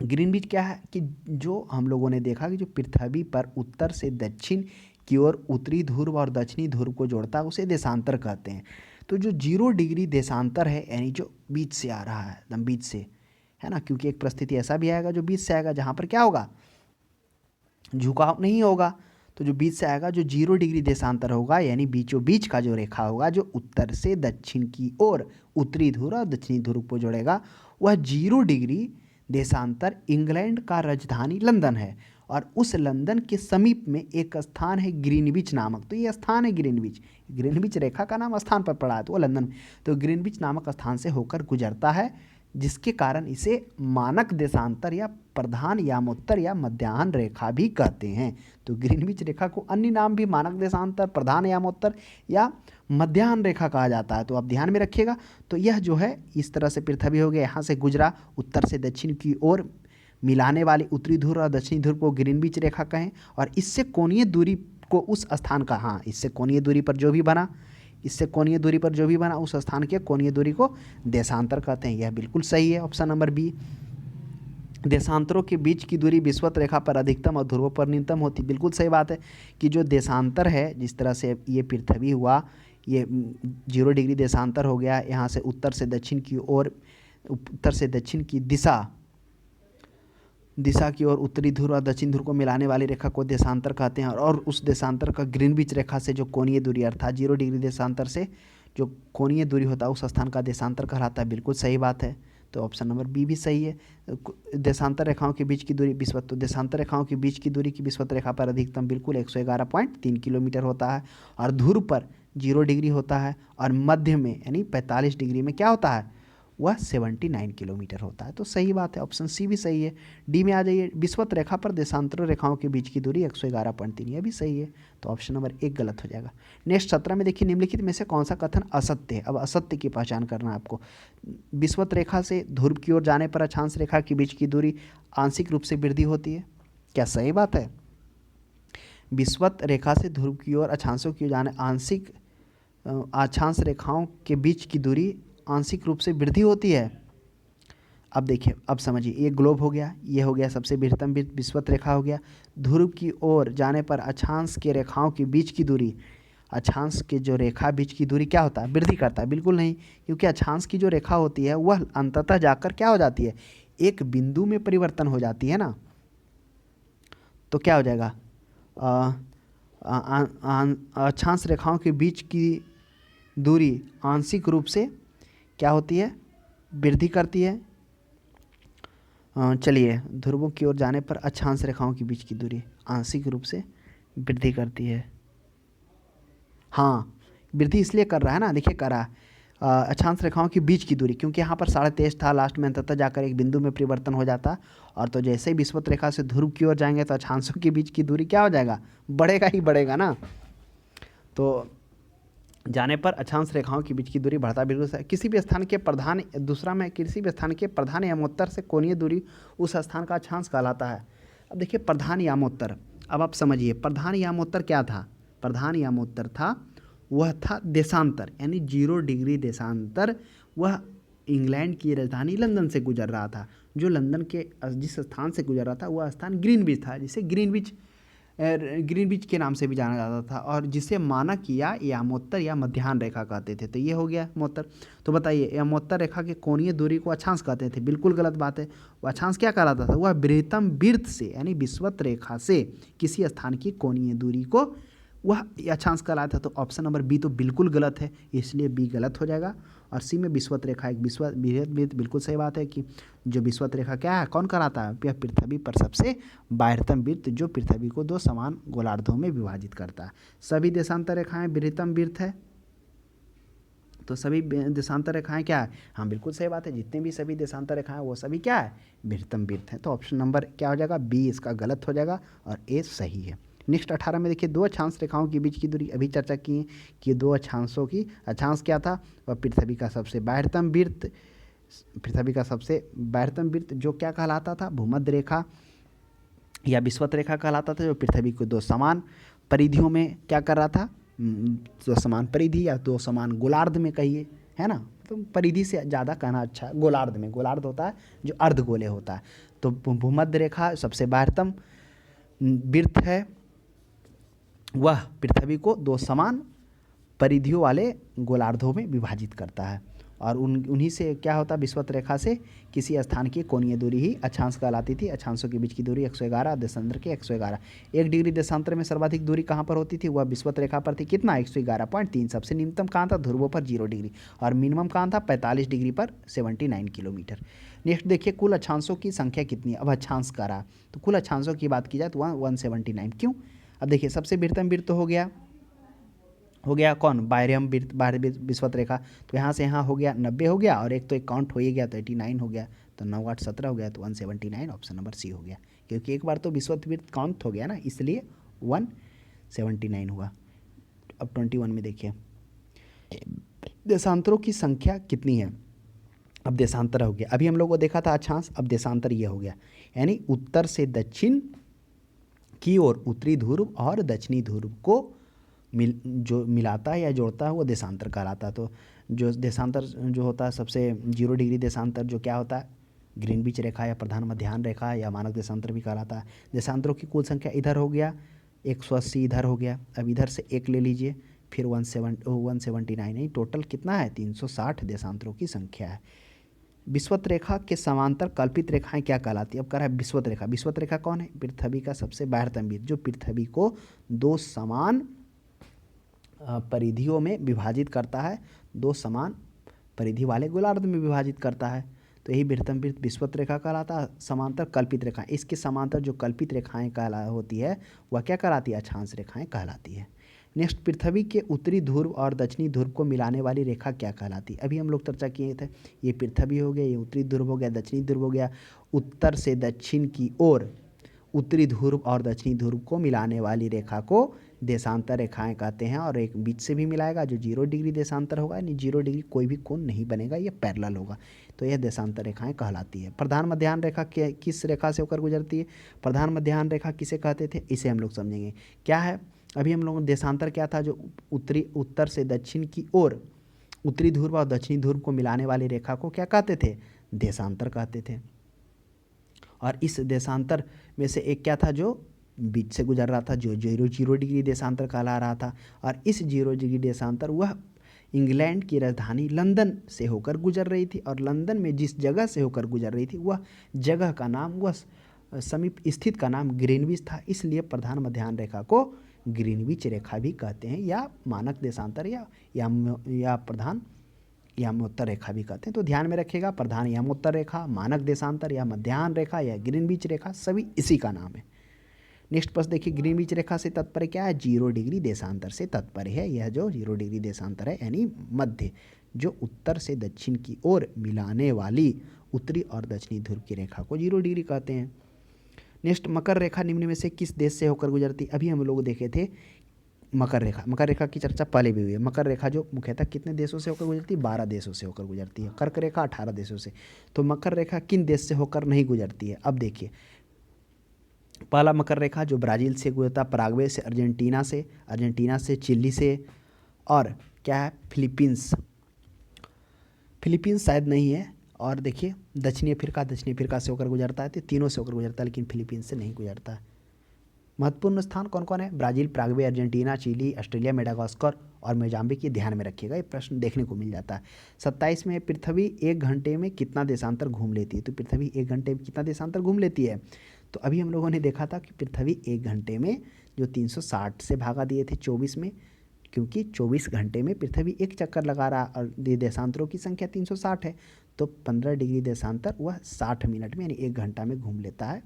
ग्रीनविच क्या है कि जो हम लोगों ने देखा कि जो पृथ्वी पर उत्तर से दक्षिण की ओर उत्तरी ध्रुव और दक्षिणी ध्रुव को जोड़ता है उसे देशांतर कहते हैं। तो जो 0 डिग्री देशांतर है, यानी जो बीच से आ रहा है, एकदम बीच से, है ना, क्योंकि एक परिस्थिति ऐसा भी आएगा जो बीच से आएगा जहाँ पर क्या होगा, झुकाव नहीं होगा। तो जो बीच से आएगा, जो 0 डिग्री देशांतर होगा, यानी बीचों बीच का जो रेखा होगा जो उत्तर से दक्षिण की ओर उत्तरी ध्रुव और दक्षिणी ध्रुव को जोड़ेगा, वह 0 डिग्री देशांतर इंग्लैंड का राजधानी लंदन है। और उस लंदन के समीप में एक स्थान है ग्रीनविच नामक। तो ये स्थान है ग्रीनविच, ग्रीनविच रेखा का नाम स्थान पर पड़ा है, तो वो लंदन। तो ग्रीनविच नामक स्थान से होकर गुजरता है, जिसके कारण इसे मानक देशांतर या प्रधान यामोत्तर या मध्याह्न रेखा भी कहते हैं। तो ग्रीनविच रेखा को अन्य नाम भी मानक देशांतर, प्रधान यामोत्तर या मध्याह्न रेखा कहा जाता है। तो आप ध्यान में रखिएगा। तो यह जो है इस तरह से पृथ्वी हो गया, यहाँ से गुजरा, उत्तर से दक्षिण की ओर मिलाने वाली उत्तरी ध्रुव और दक्षिणी ध्रुव को ग्रीनविच रेखा कहें। और इससे कोणीय दूरी को उस स्थान का, हाँ, इससे कोणीय दूरी पर जो भी बना, इससे कोणीय दूरी पर जो भी बना उस स्थान के कोणीय दूरी को देशांतर कहते हैं। यह बिल्कुल सही है, ऑप्शन नंबर बी। देशांतरों के बीच की दूरी विषुवत रेखा पर अधिकतम और ध्रुवों पर न्यूनतम होती। बिल्कुल सही बात है कि जो देशांतर है, जिस तरह से ये पृथ्वी हुआ, ये 0 डिग्री देशांतर हो गया, यहाँ से उत्तर से दक्षिण की ओर, उत्तर से दक्षिण की दिशा की ओर उत्तरी ध्रुव और दक्षिण ध्रुव को मिलाने वाली रेखा को देशांतर कहते हैं। और उस देशांतर का ग्रीनविच रेखा से जो कोणीय दूरी, अर्थात 0 डिग्री देशांतर से जो कोणीय दूरी होता है उस स्थान का देशांतर कहलाता है। बिल्कुल सही बात है, तो ऑप्शन नंबर बी भी सही है। देशांतर रेखाओं के बीच की दूरी विषुवत, तो देशांतर रेखाओं के बीच की दूरी की विषुवत रेखा पर अधिकतम बिल्कुल 111.3 किलोमीटर होता है, और ध्रुव पर 0 डिग्री होता है, और मध्य में यानी 45 डिग्री में क्या होता है, वह 79 किलोमीटर होता है। तो सही बात है, ऑप्शन सी भी सही है। डी में आ जाइए, विषुवत रेखा पर देशांतर रेखाओं के बीच की दूरी 111.3, यह भी सही है। तो ऑप्शन नंबर 1 गलत हो जाएगा। नेक्स्ट 17 में देखिए, निम्नलिखित में से कौन सा कथन असत्य है। अब असत्य की पहचान करना है आपको। विषुवत रेखा से ध्रुव की ओर जाने पर अक्षांश रेखा के बीच की दूरी आंशिक रूप से वृद्धि होती है, क्या सही बात है? विषुवत रेखा से ध्रुव की ओर अक्षांशों की ओर जाने अक्षांश रेखाओं के बीच की दूरी आंशिक रूप से वृद्धि होती है। अब देखिए, अब समझिए, ये ग्लोब हो गया, ये हो गया सबसे बृहत्तम विषुवत रेखा हो गया। ध्रुव की ओर जाने पर अक्षांश के रेखाओं के बीच की दूरी, अक्षांश के जो रेखा बीच की दूरी क्या होता है, वृद्धि करता है? बिल्कुल नहीं, क्योंकि अक्षांश की जो रेखा होती है वह अंततः जाकर क्या हो जाती है, एक बिंदु में परिवर्तन हो जाती है ना। तो क्या हो जाएगा, अक्षांश रेखाओं के बीच की दूरी आंशिक रूप से क्या होती है, वृद्धि करती है। चलिए, ध्रुवों की ओर जाने पर अक्षांश रेखाओं के बीच की दूरी आंशिक रूप से वृद्धि करती है। हाँ, वृद्धि इसलिए कर रहा है ना, देखिए कर रहा है अक्षांश रेखाओं के बीच की दूरी, क्योंकि यहाँ पर 23.5 था, लास्ट में अंततः जाकर एक बिंदु में परिवर्तन हो जाता। और तो जैसे ही विषुवत रेखा से ध्रुव की ओर जाएंगे तो अक्षांशों के बीच की दूरी क्या हो जाएगा, बढ़ेगा ही बढ़ेगा ना। तो जाने पर अक्षांश रेखाओं के बीच की दूरी बढ़ता बिल्कुल है। किसी भी स्थान के प्रधान, दूसरा में, किसी भी स्थान के प्रधान यामोत्तर से कोणीय दूरी उस स्थान का अक्षांश कहलाता है। अब देखिए, प्रधान यामोत्तर, अब आप समझिए प्रधान यामोत्तर क्या था। प्रधान यामोत्तर था, वह था देशांतर, यानी 0 डिग्री देशांतर। वह इंग्लैंड की राजधानी लंदन से गुजर रहा था। जो लंदन के जिस स्थान से गुजर रहा था वह स्थान ग्रीनविच था, जिसे ग्रीनविच के नाम से भी जाना जाता था, और जिसे मानक या यामोत्तर या मध्याह्न रेखा कहते थे। तो ये हो गया यामोत्तर। तो बताइए, यामोत्तर रेखा के कोणीय दूरी को अक्षांश कहते थे? बिल्कुल गलत बात है। वह अक्षांश क्या कहलाता था, वह बृहत्तम वृत्त से, यानी विषुवत रेखा से किसी स्थान की कोणीय दूरी को वह अक्षांश कहलाता था। तो ऑप्शन नंबर बी तो बिल्कुल गलत है, इसलिए बी गलत हो जाएगा। और सी में विषुवत रेखा एक विषुवत बृहत वृत्त, बिल्कुल सही बात है कि जो विषुवत रेखा क्या है, कौन कहलाता है, यह पृथ्वी पर सबसे बाह्यतम वृत्त जो पृथ्वी को 2 समान गोलार्धों में विभाजित करता है। सभी देशांतर रेखाएं बृहत्तम वृत्त है, तो सभी देशांतर रेखाएं क्या है, हाँ बिल्कुल सही बात है, जितने भी सभी देशांतर रेखाएं वो सभी क्या है, बृहत्तम वृत्त है। तो ऑप्शन नंबर क्या हो जाएगा, बी इसका गलत हो जाएगा और ए सही है। नेक्स्ट 18 में देखिए, 2 अक्षांश रेखाओं के बीच की दूरी, अभी चर्चा की है कि 2 अक्षांशों की, अक्षांश क्या था, वह पृथ्वी का सबसे बाह्यतम वृत्त, पृथ्वी का सबसे बाह्यतम वृत्त जो क्या कहलाता था, भूमध्य रेखा या विषुवत रेखा कहलाता था, जो पृथ्वी को 2 समान परिधियों में क्या कर रहा था, दो समान परिधि या दो समान गोलार्ध में कहिए, है ना, तो परिधि से ज़्यादा कहना अच्छा है। गोलार्ध में, गोलार्ध होता है जो अर्धगोले होता है। तो भूमध्य रेखा सबसे बाह्यतम वृत्त है, वह पृथ्वी को दो समान परिधियों वाले गोलार्धों में विभाजित करता है। और उन्हीं से क्या होता है, विषुवत रेखा से किसी स्थान की कोणीय दूरी ही अक्षांश कहलाती थी। अक्षांशों के बीच की दूरी 111, देशांतर के 111। 1 डिग्री देशांतर में सर्वाधिक दूरी कहाँ पर होती थी, वह विषुवत रेखा पर थी। कितना, 111.3। सबसे न्यूनतम कहाँ था, ध्रुवों पर 0 डिग्री, और मिनिमम कहाँ था, 45 डिग्री पर 79 किलोमीटर। नेक्स्ट देखिए, कुल अक्षांशों की संख्या कितनी है। अब अक्षांश का रहा, तो कुल अक्षांशों की बात की जाए तो 179। क्यों, अब देखिए सबसे वृहत्तम वृत्त हो गया कौन, बाह्यम वृत्त, बाह्य विषुवत रेखा। तो यहाँ से यहाँ हो गया 90 हो गया, और एक तो एक काउंट हो ही गया तो 89 हो गया, तो 9 8 17 हो गया, तो 179 ऑप्शन नंबर सी हो गया। क्योंकि एक बार तो विषुवत वृत्त काउंट हो गया ना, इसलिए 179 हुआ। अब 21 में देखिए, देशांतरों की संख्या कितनी है। अब देशांतर हो गया, अभी हम लोग को देखा था अक्षांश, अब देशांतर ये हो गया, यानी उत्तर से दक्षिण की ओर उत्तरी ध्रुव और दक्षिणी ध्रुव को जो मिलाता है या जोड़ता है वो देशांतर कहलाता है। तो जो देशांतर जो होता है सबसे 0 डिग्री देशांतर जो क्या होता है, ग्रीनविच रेखा या प्रधान मध्याह्न रेखा या मानक देशांतर भी कहलाता है। देशांतरों की कुल संख्या इधर हो गया 180, इधर हो गया, अब इधर से एक ले लीजिए, फिर 179 नहीं, टोटल कितना है, 360 देशांतरों की संख्या है। विषुवत रेखा के समांतर कल्पित रेखाएं क्या कहलाती है। अब कह रहा है विषुवत रेखा, विषुवत रेखा कौन है, पृथ्वी का सबसे बाह्यतम वृत्त, जो पृथ्वी को दो समान परिधियों में विभाजित करता है, दो समान परिधि वाले गोलार्ध में विभाजित करता है। तो यही वृहत्तम वृत्त विषुवत रेखा कहलाता है। समांतर कल्पित रेखाएं, इसके समांतर जो कल्पित रेखाएं होती है वह क्या कहलाती है, अक्षांश रेखाएं कहलाती है। नेक्स्ट, पृथ्वी के उत्तरी ध्रुव और दक्षिणी ध्रुव को मिलाने वाली रेखा क्या कहलाती है। अभी हम लोग चर्चा किए थे, ये पृथ्वी हो गया, ये उत्तरी ध्रुव हो गया, दक्षिणी ध्रुव हो गया। उत्तर से दक्षिण की ओर उत्तरी ध्रुव और दक्षिणी ध्रुव को मिलाने वाली रेखा को देशांतर रेखाएं कहते हैं। और एक बीच से भी मिलाएगा जो 0 डिग्री देशांतर होगा, यानी 0 डिग्री कोई भी कोण नहीं बनेगा, ये पैरेलल होगा, तो यह देशांतर रेखाएं कहलाती है। प्रधान मध्याह्न रेखा किस रेखा से होकर गुजरती है, प्रधान मध्याह्न रेखा किसे कहते थे, इसे हम लोग समझेंगे क्या है। अभी हम लोगों ने देशांतर क्या था, जो उत्तर से दक्षिण की ओर उत्तरी ध्रुव और दक्षिणी ध्रुव को मिलाने वाली रेखा को क्या कहते थे, देशांतर कहते थे। और इस देशांतर में से एक क्या था, जो बीच से गुजर रहा था, जो 0 डिग्री देशांतर कहला रहा था। और इस 0 डिग्री देशांतर वह इंग्लैंड की राजधानी लंदन से होकर गुजर रही थी, और लंदन में जिस जगह से होकर गुजर रही थी वह जगह का नाम, वह समीप स्थित का नाम ग्रीनविच था। इसलिए प्रधान मध्याह्न रेखा को ग्रीनविच रेखा भी कहते हैं, या मानक देशांतर या प्रधान यामोत्तर रेखा भी कहते हैं। तो ध्यान में रखिएगा, प्रधान यामोत्तर रेखा, मानक देशांतर या मध्याह्न रेखा या ग्रीनविच रेखा, सभी इसी का नाम है। नेक्स्ट प्रश्न देखिए, ग्रीनविच रेखा से तात्पर्य क्या है, 0 डिग्री देशांतर से तात्पर्य है। यह जो 0 डिग्री देशांतर है यानी मध्य, जो उत्तर से दक्षिण की ओर मिलाने वाली उत्तरी और दक्षिणी ध्रुव की रेखा को 0 डिग्री कहते हैं। नेक्स्ट, मकर रेखा निम्न में से किस देश से होकर गुजरती। अभी हम लोग देखे थे मकर रेखा, मकर रेखा की चर्चा पहले भी हुई है। मकर रेखा जो मुख्यतः कितने देशों से होकर गुजरती है, 12 देशों से होकर गुजरती है। कर्क रेखा 18 देशों से। तो मकर रेखा किन देश से होकर नहीं गुजरती है, अब देखिए, पहला मकर रेखा जो ब्राज़ील से गुजरता, पराग्वे से, अर्जेंटीना से, चिली से, और क्या है, फिलीपींस शायद नहीं है। और देखिए दक्षिणी अफ्रीका से होकर गुजरता है, तो तीनों से होकर गुजरता है, लेकिन फिलीपींस से नहीं गुजरता है। महत्वपूर्ण स्थान कौन कौन है, Brazil, Paraguay, Argentina, Chile, Australia, Madagascar और मोजाम्बिक, ये ध्यान में रखिएगा, ये प्रश्न देखने को मिल जाता है। 27 में, पृथ्वी 1 घंटे में कितना देशांतर घूम लेती है। तो पृथ्वी 1 घंटे में कितना देशांतर घूम लेती है, तो अभी हम लोगों ने देखा था कि पृथ्वी 1 घंटे में जो 360 से भागा दिए थे 24 में, क्योंकि 24 घंटे में पृथ्वी एक चक्कर लगा रहा, और देशांतरों की संख्या 360 है, तो 15 डिग्री देशांतर वह 60 मिनट में यानी 1 घंटा में घूम लेता है।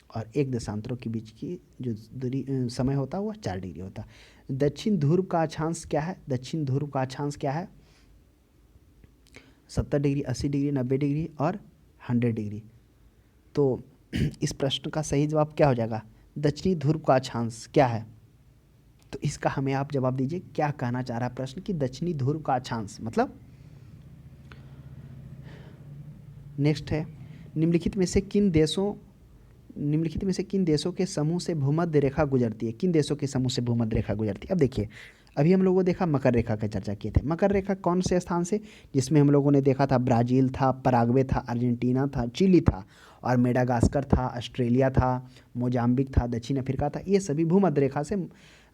और एक देशांतरों के बीच की जो दूरी समय होता है वह 4 डिग्री होता है। दक्षिण ध्रुव का अक्षांश क्या है, दक्षिण ध्रुव का अक्षांश क्या है, 70 डिग्री, 80 डिग्री, 90 डिग्री और 100 डिग्री। तो इस प्रश्न का सही जवाब क्या हो जाएगा, दक्षिणी ध्रुव का अक्षांश क्या है। तो इसका हमें आप जवाब दीजिए, क्या कहना चाह रहा है प्रश्न कि दक्षिणी ध्रुव का अक्षांश मतलब। नेक्स्ट है, निम्नलिखित में से किन देशों निम्नलिखित में से किन देशों के समूह से भूमध्य रेखा गुजरती है? किन देशों के समूह से भूमध्य रेखा गुजरती है? अब देखिए, अभी हम लोगों ने देखा मकर रेखा की चर्चा किए थे। मकर रेखा कौन से स्थान से? जिसमें हम लोगों ने देखा था ब्राज़ील था, पराग्वे था, अर्जेंटीना था, चिली था और मेडागास्कर था, ऑस्ट्रेलिया था, मोजाम्बिक था, दक्षिण अफ्रीका था। ये सभी भूमध्य रेखा से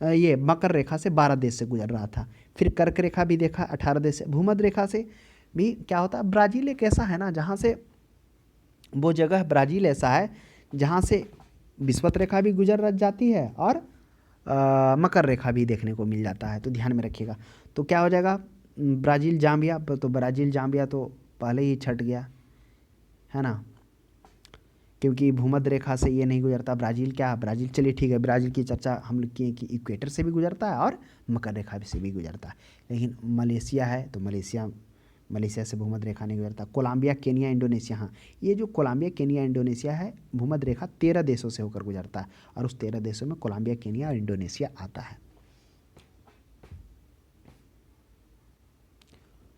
ये मकर रेखा से 12 देश से गुजर रहा था। फिर कर्क रेखा भी देखा 18 देश से। भूमध्य रेखा से भी क्या होता है, ब्राज़ील एक ऐसा है ना जहाँ से, वो जगह ब्राज़ील ऐसा है जहाँ से विषुवत रेखा भी गुजर जाती है और मकर रेखा भी देखने को मिल जाता है, तो ध्यान में रखिएगा। तो क्या हो जाएगा, ब्राज़ील जाम्बिया, तो ब्राज़ील जाम्बिया तो पहले ही छट गया है ना, क्योंकि भूमध्य रेखा से ये नहीं गुजरता। ब्राज़ील क्या, ब्राज़ील चलिए ठीक है, ब्राज़ील की चर्चा हम लोग किए कि इक्वेटर से भी गुजरता है और मकर रेखा से भी गुजरता है। लेकिन मलेशिया है तो मलेशिया से भूमध्य रेखा नहीं गुजरता। कोलंबिया, केनिया, इंडोनेशिया, हाँ ये जो कोलंबिया, केनिया, इंडोनेशिया है, भूमध्य रेखा 13 देशों से होकर गुजरता है और उस 13 देशों में कोलंबिया, केनिया और इंडोनेशिया आता है।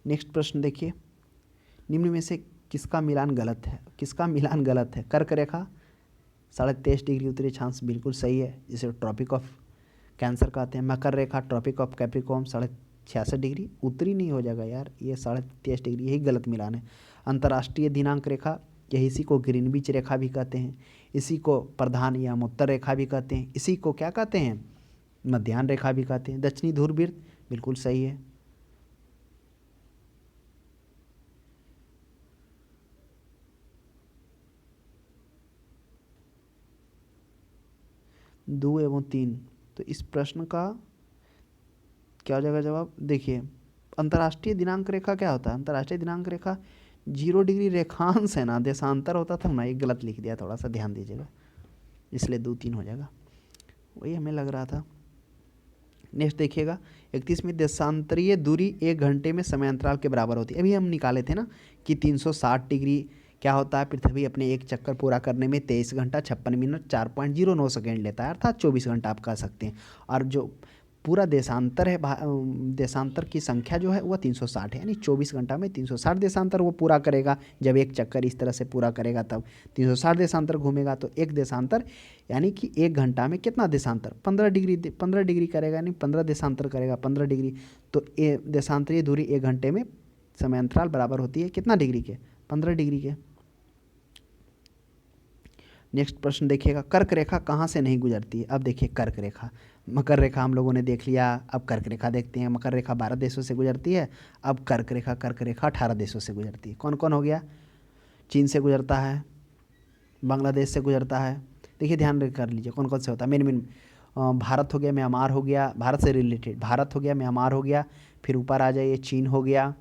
नेक्स्ट प्रश्न देखिए, निम्न में से किसका मिलान गलत है? किसका मिलान गलत है? कर्क रेखा 23.5 डिग्री उत्तरी अक्षांश बिल्कुल सही है, जिसे ट्रॉपिक ऑफ कैंसर कहते हैं। मकर रेखा ट्रॉपिक ऑफ कैप्रिकॉर्न 66 डिग्री उत्तरी नहीं हो जाएगा यार, ये 23.5 डिग्री, यही गलत मिलान है। अंतर्राष्ट्रीय दिनांक रेखा, यही इसी को ग्रीनविच रेखा भी कहते हैं, इसी को प्रधान या उत्तर रेखा भी कहते हैं, इसी को क्या कहते हैं, मध्याह्न रेखा भी कहते हैं। दक्षिणी ध्रुववृत्त बिल्कुल सही है। दो एवं तीन, तो इस प्रश्न का क्या हो जाएगा जवाब? देखिए, अंतर्राष्ट्रीय दिनांक रेखा क्या होता है? अंतर्राष्ट्रीय दिनांक रेखा 0 डिग्री रेखांश है ना, देशांतर होता था ना, ये गलत लिख दिया, थोड़ा सा ध्यान दीजिएगा, इसलिए 2-3 हो जाएगा, वही हमें लग रहा था। नेक्स्ट देखिएगा, 31वीं देशांतरीय दूरी 1 घंटे में समयांतराल के बराबर होती है। अभी हम निकाले थे ना कि 360 डिग्री क्या होता है, पृथ्वी अपने एक चक्कर पूरा करने में 23 घंटा 56 मिनट 4.09 सेकेंड लेता है, अर्थात 24 घंटा आप कह सकते हैं। और जो पूरा देशांतर है, देशांतर की संख्या जो है वह 360 है, यानी 24 घंटा में 360 देशांतर वो पूरा करेगा। जब एक चक्कर इस तरह से पूरा करेगा तब 360 देशांतर घूमेगा, तो एक देशांतर यानी कि 1 घंटा में कितना देशांतर, 15 डिग्री करेगा, यानी 15 देशांतर करेगा 15 डिग्री। तो देशांतरीय दूरी 1 घंटे में समयांतराल बराबर होती है कितना डिग्री के, 15 डिग्री के। नेक्स्ट प्रश्न देखिएगा, कर्क रेखा कहाँ से नहीं गुजरती है? अब देखिए कर्क रेखा, मकर रेखा हम लोगों ने देख लिया, अब कर्क रेखा देखते हैं। मकर रेखा 12 देशों से गुजरती है, अब कर्क रेखा 18 देशों से गुजरती है। कौन कौन हो गया? चीन से गुजरता है, बांग्लादेश से गुजरता है, देखिए ध्यान कर लीजिए कौन कौन से होता है। मेन भारत हो गया, म्यांमार हो गया, भारत से रिलेटेड भारत हो गया, म्यांमार हो गया, फिर ऊपर आ जाइए चीन हो गया,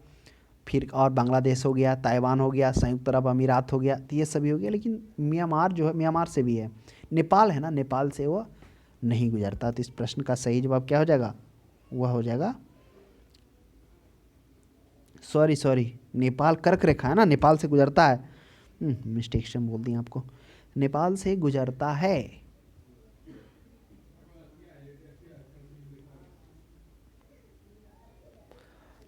फिर और बांग्लादेश हो गया, ताइवान हो गया, संयुक्त अरब अमीरात हो गया, तो ये सभी हो गया। लेकिन म्यांमार जो है, म्यांमार से भी है, नेपाल है ना, नेपाल से वो नहीं गुजरता। तो इस प्रश्न का सही जवाब क्या हो जाएगा? वह हो जाएगा, सॉरी नेपाल कर्क रेखा है ना, नेपाल से गुजरता है, मिस्टेक से बोल दिया आपको, नेपाल से गुजरता है।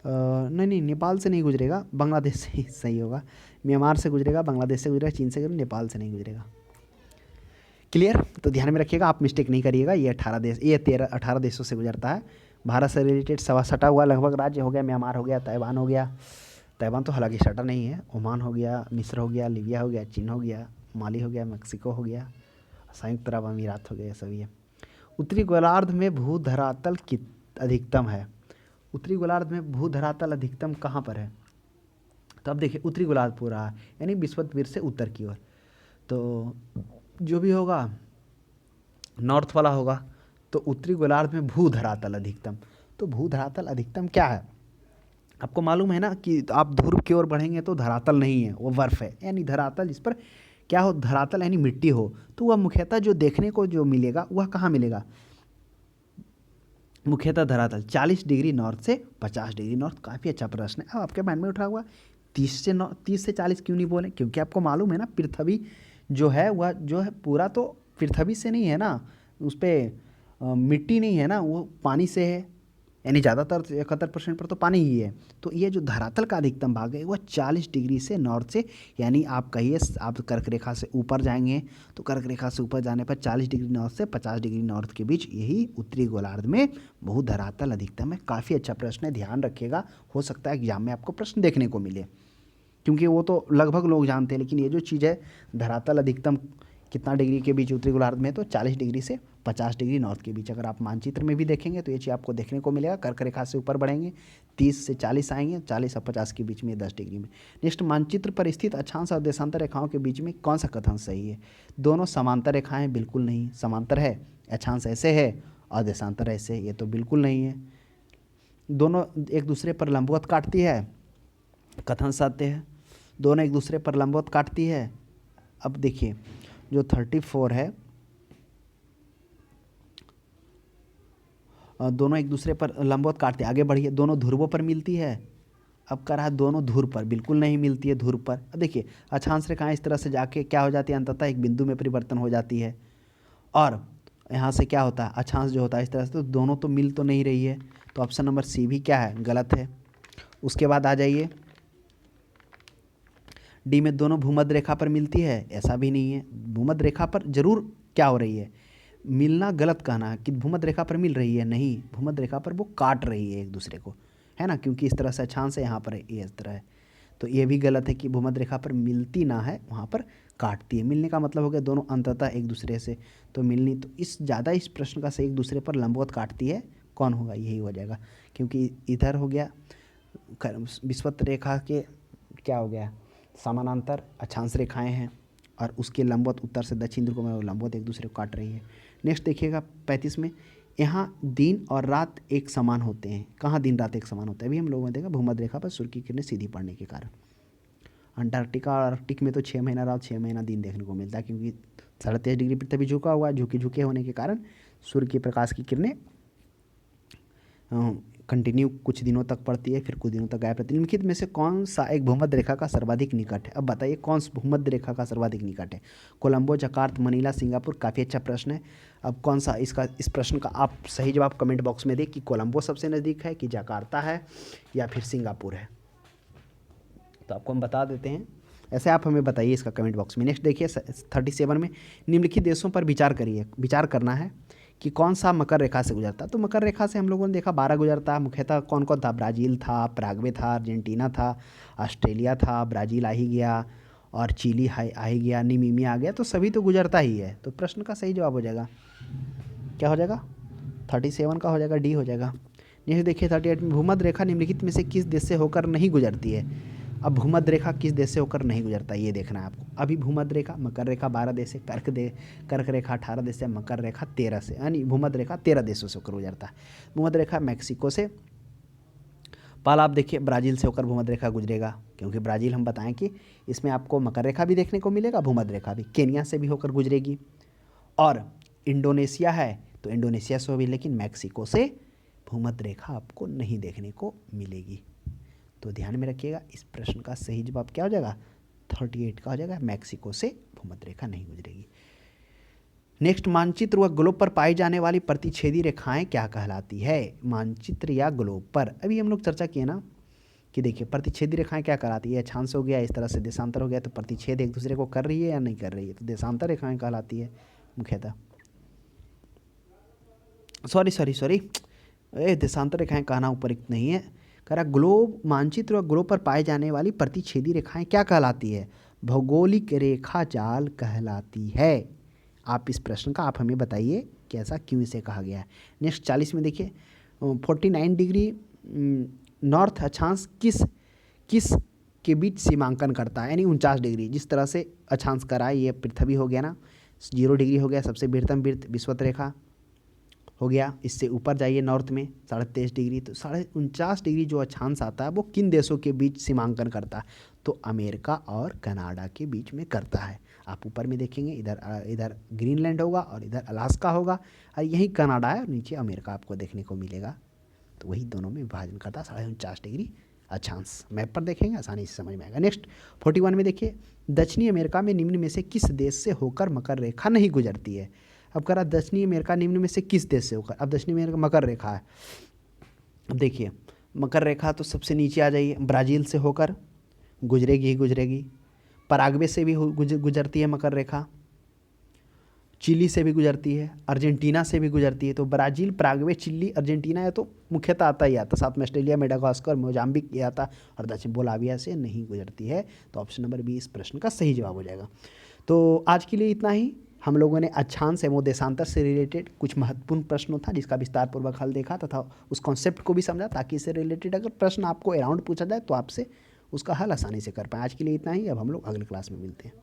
नहीं नेपाल से नहीं गुजरेगा, बांग्लादेश से ही सही होगा। म्यांमार से गुजरेगा, बांग्लादेश से गुजरेगा, चीन से गुजरेगा, नेपाल से नहीं गुजरेगा। क्लियर? तो ध्यान में रखिएगा, आप मिस्टेक नहीं करिएगा। ये 18 देशों से गुजरता है। भारत से रिलेटेड सटा हुआ लगभग राज्य हो गया, म्यांमार हो गया, ताइवान हो गया, ताइवान तो हालांकि सटा नहीं है, ओमान हो गया, मिस्र हो गया, लीबिया हो गया, चीन हो गया, माली हो गया, मेक्सिको हो गया, संयुक्त अरब अमीरात हो गया, सभी है। उत्तरी गोलार्ध में भूधरातल की अधिकतम है। उत्तरी गोलार्ध में भूधरातल अधिकतम कहाँ पर है? तो अब देखिए, उत्तरी गोलार्ध पूरा है, यानी विषुवत से उत्तर की ओर, तो जो भी होगा नॉर्थ वाला होगा। तो उत्तरी गोलार्ध में भूधरातल अधिकतम, तो भूधरातल अधिकतम क्या है? आपको मालूम है ना कि आप ध्रुव की ओर बढ़ेंगे तो धरातल नहीं है, वो बर्फ है, यानी धरातल जिस पर क्या हो, धरातल यानी मिट्टी हो, तो वह मुख्यतः जो देखने को जो मिलेगा वह कहाँ मिलेगा? मुख्यतः धरातल 40 डिग्री नॉर्थ से 50 डिग्री नॉर्थ। काफ़ी अच्छा प्रश्न है। अब आपके माइंड में उठा हुआ 30 से 40 क्यों नहीं बोले? क्योंकि आपको मालूम है ना, पृथ्वी जो है वह जो है पूरा तो पृथ्वी से नहीं है ना, उस पर मिट्टी नहीं है ना, वो पानी से है, यानी ज़्यादातर 71% पर तो पानी ही है। तो ये जो धरातल का अधिकतम भाग है वह 40 डिग्री से नॉर्थ से, यानी आप कहिए आप कर्क रेखा से ऊपर जाएंगे तो कर्क रेखा से ऊपर जाने पर 40 डिग्री नॉर्थ से 50 डिग्री नॉर्थ के बीच यही उत्तरी गोलार्ध में भू धरातल अधिकतम है। काफ़ी अच्छा प्रश्न है, ध्यान रखिएगा, हो सकता है एग्जाम में आपको प्रश्न देखने को मिले, क्योंकि वो तो लगभग लोग जानते हैं, लेकिन ये जो चीज़ है धरातल अधिकतम कितना डिग्री के बीच उत्तरी गोलार्ध में, तो 40 डिग्री से 50 डिग्री नॉर्थ के बीच। अगर आप मानचित्र में भी देखेंगे तो ये चीज़ आपको देखने को मिलेगा। कर्क रेखा से ऊपर बढ़ेंगे 30 से 40 आएंगे, 40 और 50 के बीच में 10 डिग्री में। नेक्स्ट, मानचित्र पर स्थित अक्षांश और देशांतर रेखाओं के बीच में कौन सा कथन सही है? दोनों समांतर रेखाएं? बिल्कुल नहीं, समांतर है, अक्षांश ऐसे है और देशांतर ऐसे, ये तो बिल्कुल नहीं है। दोनों एक दूसरे पर लंबवत काटती है, कथन सत्य है। दोनों एक दूसरे पर लंबवत काटती है। अब देखिए जो 34 है, दोनों एक दूसरे पर लंबवत काटते, आगे बढ़िए, दोनों ध्रुवों पर मिलती है। अब कह रहा है दोनों ध्रुव पर, बिल्कुल नहीं मिलती है ध्रुव पर। अब देखिए अक्षांश रेखाएं इस तरह से जाके क्या हो जाती है, अंततः एक बिंदु में परिवर्तन हो जाती है, और यहाँ से क्या होता है, अक्षांश जो होता है इस तरह से, तो दोनों तो मिल तो नहीं रही है, तो ऑप्शन नंबर सी भी क्या है, गलत है। उसके बाद आ जाइए डी में, दोनों भूमध्य रेखा पर मिलती है, ऐसा भी नहीं है। भूमध्य रेखा पर जरूर क्या हो रही है, मिलना गलत कहना है कि भूमध्य रेखा पर मिल रही है, नहीं, भूमध्य रेखा पर वो काट रही है एक दूसरे को, है ना, क्योंकि इस तरह से अक्षांश है, यहाँ पर ये इस तरह है, तो ये भी गलत है कि भूमध्य रेखा पर मिलती ना है, वहाँ पर काटती है। मिलने का मतलब हो गया दोनों अंततः एक दूसरे से, तो मिलनी, तो इस प्रश्न का से एक दूसरे पर लंबवत काटती है, कौन होगा, यही हो जाएगा, क्योंकि इधर हो गया विषुवत रेखा के क्या हो गया, समानांतर अक्षांश रेखाएं हैं, और उसके लंबवत उत्तर से दक्षिण ध्रुव में लंबवत एक दूसरे को काट रही है। नेक्स्ट देखिएगा 35 में, यहाँ दिन और रात एक समान होते हैं, कहाँ दिन रात एक समान होता है, अभी हम लोगों ने देखा भूमध्य रेखा पर सूर्य की किरणें सीधी पड़ने के कारण। अंटार्कटिका और आर्कटिक में तो 6 महीना रात 6 महीना दिन देखने को मिलता है, क्योंकि 23.5 डिग्री पर तभी झुका हुआ, झुके होने के कारण सूर्य के प्रकाश की किरणें कंटिन्यू कुछ दिनों तक पड़ती है, फिर कुछ दिनों तक गायब रहती है। निम्नलिखित में से कौन सा एक भूमध्य रेखा का सर्वाधिक निकट है? अब बताइए कौन सा भूमध्य रेखा का सर्वाधिक निकट है? Colombo, Jakarta, Manila, Singapore. काफ़ी अच्छा प्रश्न है। अब कौन सा इस प्रश्न का आप सही जवाब कमेंट बॉक्स में दें कि कोलंबो सबसे नज़दीक है, कि जकार्ता है, या फिर सिंगापुर है, तो आपको हम बता देते हैं। ऐसे आप हमें बताइए इसका कमेंट बॉक्स में। नेक्स्ट देखिए 37 में, निम्नलिखित देशों पर विचार करना है कि कौन सा मकर रेखा से गुजरता है। तो मकर रेखा से हम लोगों ने देखा 12 गुजरता है, मुख्यतः कौन कौन था, ब्राज़ील था, पैराग्वे था, अर्जेंटीना था, ऑस्ट्रेलिया था, ब्राज़ील आ ही गया, और चिली आ ही गया, नामीबिया आ गया, तो सभी तो गुजरता ही है। तो प्रश्न का सही जवाब हो जाएगा, क्या हो जाएगा, 37 का हो जाएगा, डी हो जाएगा। नेक्स्ट देखिए 38 में, भूमध्य रेखा निम्नलिखित में से किस देश से होकर नहीं गुजरती है? अब भूमध्य रेखा किस देश से होकर नहीं गुजरता है, ये देखना है आपको। अभी भूमध्य रेखा, मकर रेखा 12 देश से, कर्क रेखा 18 देश से, मकर रेखा 13 से, यानी भूमध्य रेखा 13 देशों से होकर गुजरता है। भूमध्य रेखा मैक्सिको से, पहला आप देखिए ब्राज़ील से होकर भूमध्य रेखा गुजरेगा, क्योंकि ब्राज़ील हम बताएं कि इसमें आपको मकर रेखा भी देखने को मिलेगा, भूमध्य रेखा भी। केन्या से भी होकर गुजरेगी, और इंडोनेशिया है तो इंडोनेशिया से भी, लेकिन मैक्सिको से भूमध्य रेखा आपको नहीं देखने को मिलेगी। तो ध्यान में रखिएगा, इस प्रश्न का सही जवाब क्या हो जाएगा, 38 का हो जाएगा, मैक्सिको से भूमध्य रेखा नहीं गुजरेगी। नेक्स्ट, मानचित्र व ग्लोब पर पाई जाने वाली प्रतिच्छेदी रेखाएं क्या कहलाती है? मानचित्र या ग्लोब पर अभी हम लोग चर्चा किए ना कि देखिए प्रतिच्छेदी रेखाएं क्या कहलाती है, अक्षांश हो गया, इस तरह से देशांतर हो गया, तो प्रतिच्छेद एक दूसरे को कर रही है या नहीं कर रही है, तो देशांतर रेखाएं कहलाती है मुख्यतः। सॉरी, देशांतर रेखाएं कहना उपयुक्त नहीं है, कह रहा ग्लोब, मानचित्र और ग्लोब पर पाए जाने वाली प्रतिच्छेदी रेखाएं क्या कहलाती है? भौगोलिक रेखा जाल कहलाती है। आप इस प्रश्न का आप हमें बताइए कि ऐसा क्यों इसे कहा गया है। नेक्स्ट 40 में देखिए 49 डिग्री नॉर्थ अक्षांश किस के बीच सीमांकन करता है, यानी 49 डिग्री, जिस तरह से अक्षांश करा है, ये पृथ्वी हो गया ना, 0 डिग्री हो गया, सबसे वृहत्तम वृत्त विषुवत रेखा हो गया, इससे ऊपर जाइए नॉर्थ में 23.5 डिग्री, तो 49.5 डिग्री जो अक्षांश आता है वो किन देशों के बीच सीमांकन करता है? तो अमेरिका और कनाडा के बीच में करता है। आप ऊपर में देखेंगे, इधर ग्रीनलैंड होगा और इधर अलास्का होगा, और यही कनाडा है और नीचे अमेरिका आपको देखने को मिलेगा, तो वही दोनों में विभाजन करता है 49.5 डिग्री अक्षांश। मैप पर देखेंगे आसानी से समझ में आएगा। नेक्स्ट 41 में देखिए, दक्षिणी अमेरिका में निम्न में से किस देश से होकर मकर रेखा नहीं गुजरती है? अब कह रहा दक्षिणी अमेरिका निम्न में से किस देश से होकर, अब दक्षिणी अमेरिका मकर रेखा है, अब देखिए, मकर रेखा तो सबसे नीचे आ जाइए, ब्राज़ील से होकर गुजरेगी ही गुजरेगी। पराग्वे से भी गुजरती है मकर रेखा, चिली से भी गुजरती है, अर्जेंटीना से भी गुजरती है। तो ब्राज़ील, पराग्वे, चिली, अर्जेंटीना है तो मुख्यतः आता ही आता, साथ में ऑस्ट्रेलिया, मेडागास्कर, मोजाम्बिक ये आता, और दक्षिण बोलाविया से नहीं गुजरती है। तो ऑप्शन नंबर बी इस प्रश्न का सही जवाब हो जाएगा। तो आज के लिए इतना ही। हम लोगों ने अक्षांश एवं देशांतर से रिलेटेड कुछ महत्वपूर्ण प्रश्नों था जिसका विस्तार पूर्वक हल देखा तथा उस कॉन्सेप्ट को भी समझा, ताकि इससे रिलेटेड अगर प्रश्न आपको अराउंड पूछा जाए तो आपसे उसका हल आसानी से कर पाएँ। आज के लिए इतना ही। अब हम लोग अगले क्लास में मिलते हैं।